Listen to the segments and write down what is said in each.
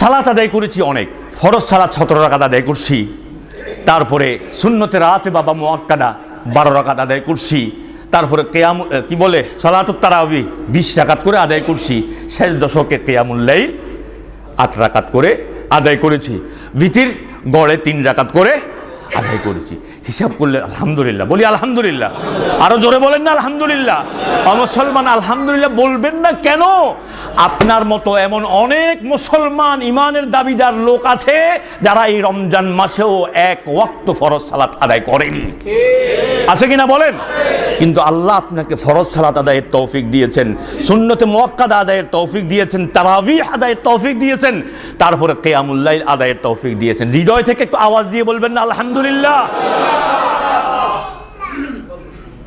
সালাত আদায় করেছি অনেক, ফরজ সালাত 17 রাকাত আদায় করছি, তারপরে সুন্নতে রাতে বাবা মুআক্কাদা 12 রাকাত আদায় করছি, তারপরে কিয়াম কি বলে সালাতুত তারাবি 20 রাকাত করে আদায় করছি, শেষ দশকে কিয়ামুল লাইল 8 রাকাত করে আদায় করেছি, ভিতির গড়ে 3 রাকাত করে আদায় করেছি। হিসাব করলে আলহামদুলিল্লাহ, বলি আলহামদুলিল্লাহ, আরো জোরে বলেন না আলহামদুলিল্লাহ। মুসলমান আলহামদুলিল্লাহ বলবেন না কেন? আপনার মতো এমন অনেক মুসলমান ইমানের দাবিদার লোক আছে যারা এই রমজান মাসেও এক ওয়াক্ত ফরজ সালাত আদায় করেনি, আছে কিনা বলেন? কিন্তু আল্লাহ আপনাকে ফরজ সালাত আদায়ের তৌফিক দিয়েছেন, সুন্নতে মুআক্কাদা আদায়ের তৌফিক দিয়েছেন, তারাবিহ আদায়ের তৌফিক দিয়েছেন, তারপরে কিয়ামুল লাইল আদায়ের তৌফিক দিয়েছেন। হৃদয় থেকে একটু আওয়াজ দিয়ে বলবেন না আলহামদুলিল্লাহ।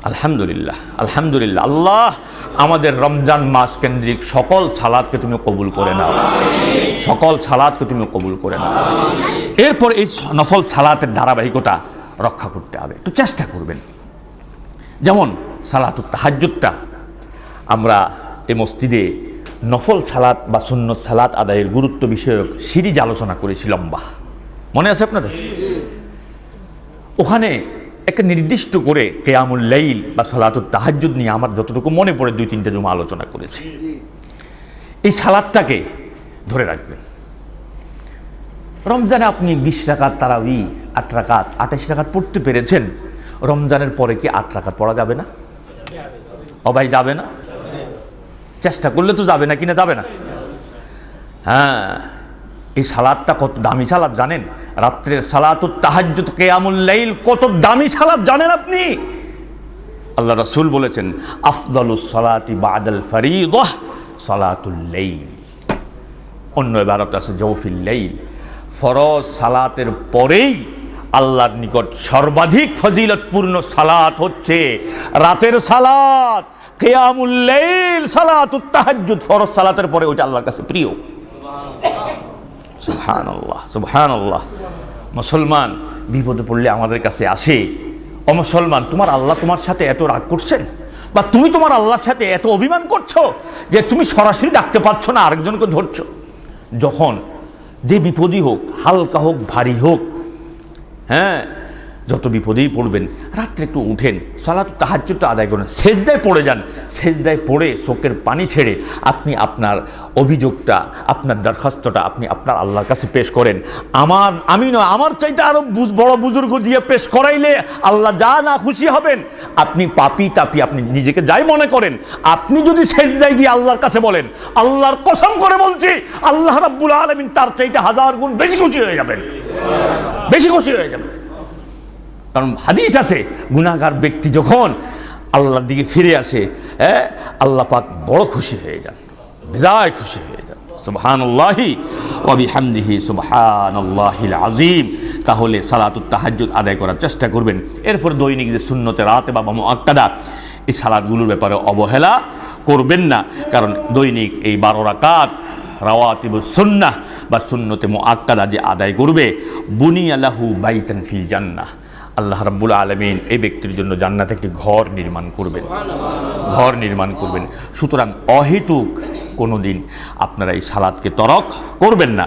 আলহামদুলিল্লাহ, আলহামদুলিল্লাহ। আল্লাহ আমাদের রমজান মাস কেন্দ্রিক সকল সালাতকে তুমি কবুল করে নাও, সকল সালাতকে তুমি কবুল করে নাও। এরপর এই নফল সালাতের ধারাবাহিকতা রক্ষা করতে হবে, একটু চেষ্টা করবেন। যেমন সালাতুত তাহাজ্জুদটা আমরা এই মসজিদে নফল সালাত বা সুন্নত সালাত আদায়ের গুরুত্ব বিষয়ক সিরিজ আলোচনা করেছি লম্বা, মনে আছে আপনাদের? ওখানে একটা নির্দিষ্ট করে কিয়ামুল লাইল বা সালাতুত তাহাজ্জুদ নিয়ে আমার যতটুকু মনে পড়ে 2-3টে জুমা আলোচনা করেছি। এই সালাতটাকে ধরে রাখবেন। রমজানে আপনি 20 রাকাত তারাবি, 8 রাকাত, 28 রাকাত পড়তে পেরেছেন, রমজানের পরে কি 8 রাকাত পড়া যাবে না? ও ভাই যাবে না? চেষ্টা করলে তো যাবে না, কিনা যাবে না? হ্যাঁ, এই সালাদটা কত দামি সালাদ জানেন? রাত্রের সালাতুত তাহাজ্জুদ কিয়ামুল লাইল কত দামি সালাদ জানেন আপনি? আল্লাহ রাসূল বলেছেন আফদালুস সালাতি বাদাল ফরিদাহ সালাতুল লাইল। অন্য ইবারত আছে জওফিল লাইল। ফরজ সালাতের পরেই আল্লাহর নিকট সর্বাধিক ফজিলতপূর্ণ সালাত হচ্ছে রাতের সালাত, কিয়ামুল লাইল, সালাতুত তাহাজ্জুদ। ফরজ সালাতের পরে ওইটা আল্লাহর কাছে প্রিয়। সুবহানাল্লাহ, সুবহানাল্লাহ। মুসলমান বিপদে পড়লে আমাদের কাছে আসে, ও মুসলমান তোমার আল্লাহ তোমার সাথে এত রাগ করছেন, বা তুমি তোমার আল্লাহর সাথে এত অভিমান করছো যে তুমি সরাসরি ডাকতে পারছো না, আরেকজনকে ধরছো। যখন যে বিপদই হোক, হালকা হোক ভারী হোক, হ্যাঁ, যত বিপদেই পড়বেন, রাত্রে একটু উঠেন, সালাতুত তাহাজ্জুদটা আদায় করেন, সেজদায় পড়ে যান। সেজদায় পড়ে চোখের পানি ছেড়ে আপনি আপনার অভিযোগটা, আপনার দরখাস্তটা আপনি আপনার আল্লাহর কাছে পেশ করেন। আমি নয়, আমার চাইতে আরো বড় বুজুর্গ দিয়ে পেশ করাইলে আল্লাহ যা না খুশি হবেন। আপনি পাপী তাপি, আপনি নিজেকে যাই মনে করেন, আপনি যদি সেজদায় গিয়ে আল্লাহর কাছে বলেন, আল্লাহর কসম করে বলছি আল্লাহ রাব্বুল আলামিন তার চাইতে 1000 গুণ বেশি খুশি হয়ে যাবেন, বেশি খুশি হয়ে যাবেন। কারণ হাদিস আছে, গুনাহগার ব্যক্তি যখন আল্লাহর দিকে ফিরে আসে, আল্লাহ পাক বড় খুশি হয়ে যান, বেজায় খুশি হয়ে যান। সুবহানাল্লাহি ওয়া বিহামদিহি সুবহানাল্লাহিল আযীম। তাহলে সালাতুত তাহাজ্জুদ আদায় করার চেষ্টা করবেন। এরপর দৈনিক যে সুন্নতে রাতে বা মুআক্কাদা, এই সালাতগুলোর ব্যাপারে অবহেলা করবেন না। কারণ দৈনিক এই 12 রাকাত রাওয়াতিবুস সুন্নাহ বা সুন্নতে মুআক্কাদা যে আদায় করবে, বুনিয়া লাহু বাইতান ফিল জান্নাহ, আল্লাহ রাব্বুল আলামিন এই ব্যক্তির জন্য জান্নাতে একটি ঘর নির্মাণ করবেন, ঘর নির্মাণ করবেন। সুতরাং অহেতুক কোনোদিন আপনারা এই সালাতকে তরক করবেন না।